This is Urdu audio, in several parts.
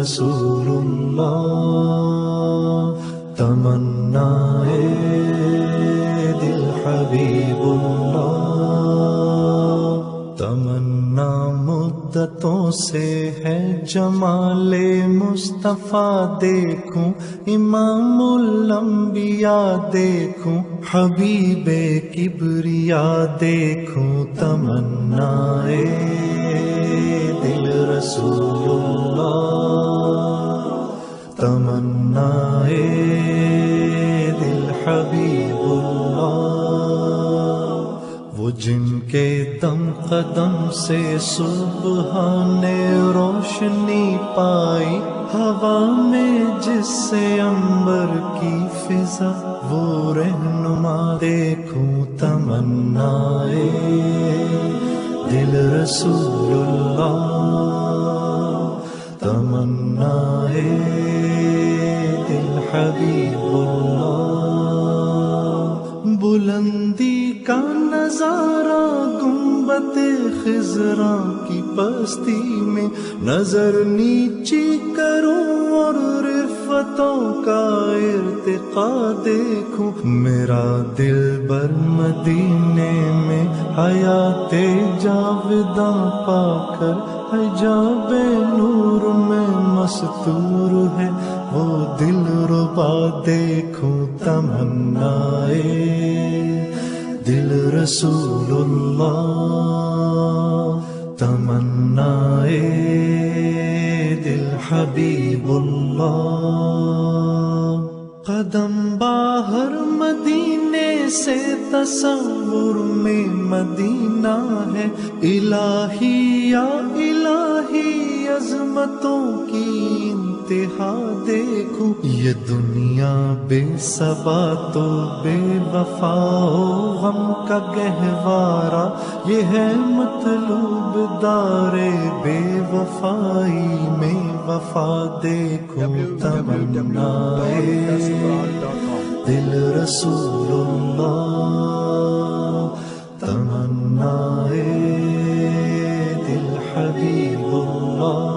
رسول اللہ، تمنائے دل حبیب اللہ، تمنا مدتوں سے ہے جمال مصطفیٰ دیکھوں، امام الانبیاء دیکھوں، حبیب کبریا دیکھوں، تمنائے دل رسول اللہ، تمنائے دل حبیب اللہ، وہ جن کے دم قدم سے صبح نے روشنی پائی، ہوا میں جس سے عنبر کی فضا وہ رہنما دیکھوں، تمنائے دل رسول اللہ، تمنائے دل حبیب اللہ، بلندی کا نظارہ گنبد خضرا کی پستی میں، نظر نیچی کروں اور رفتوں کا ارتقا دیکھوں، میرا دل بر مدینے میں حیات جاوداں پا کر حجاب نور میں مستور ہے، وہ دل ربا دیکھوں، تمنائے دل رسول اللہ، تمنائے دل حبیب اللہ، قدم باہر مدینے سے تصور میں مدینہ ہے، الہی یا الہی عظمتوں کی انتہا دیکھوں، یہ دنیا بے ثبات و بے وفا و غم کا گہوارہ، یہ ہے مطلوب دار بے وفائی میں وفا دیکھوں، تمنائے دل رسول اللہ، تمنائے دل حبیب اللہ،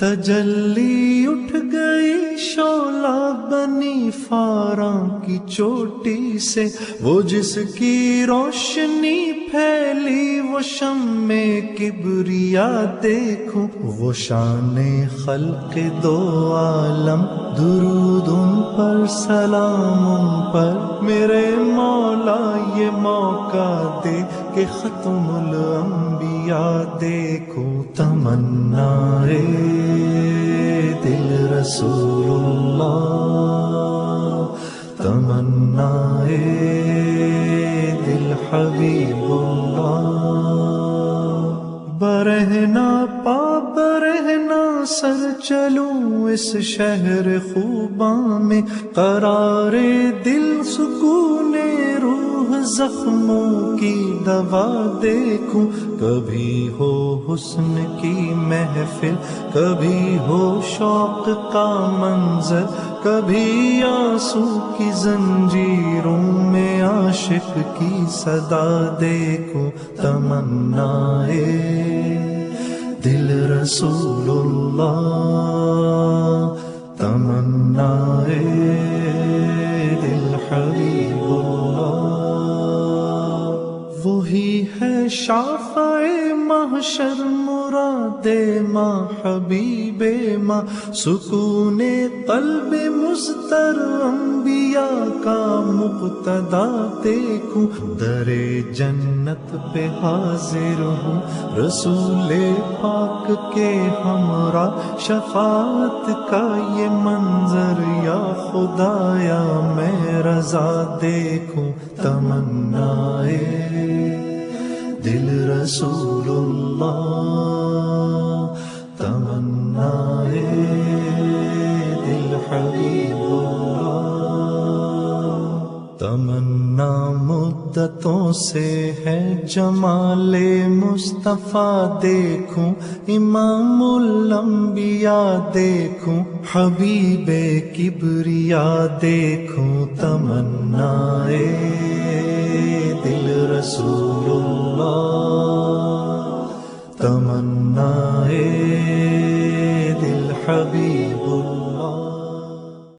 تجلی اٹھ گئی شعلہ بنی فاراں کی چوٹی سے، وہ جس کی روشنی پھیلی وہ شمع کبریا دیکھوں، وہ شان خلق دو عالم، درود ان پر سلام ان پر، میرے مولا یہ موقع دے کہ ختم الانبیاء دیکھوں، تمنائے دل رسول اللہ، تمنائے دل حبیب اللہ، برہنا پا برہنا سر چلوں اس شہر خوباں میں، قرار دل سکون روح زخموں کی دوا دیکھوں، کبھی ہو حسن کی محفل، کبھی ہو شوق کا منظر، کبھی آنسو کی زنجیروں میں عاشق کی صدا دیکھوں، تمنائے دل رسول اللہ، تمنائے دل حبیب اللہ، وہی ہے شافع محشر مراد ماں حبیب ماں، سکون قلب مضطر انبیاء کا مقتدا دیکھوں، در جنت پہ حاضر ہوں رسول پاک کے ہمراہ، شفاعت کا یہ منظر یا خدایا میں رضا دیکھوں، تمنائے دل رسول اللہ، تمنائے دل حبیب اللہ، تمنا مدتوں سے ہے جمال مصطفیٰ دیکھوں، امام الانبیاء دیکھوں، حبیب کبریا دیکھوں، تمنائے دل رسول اللہ، تمنائے حبیب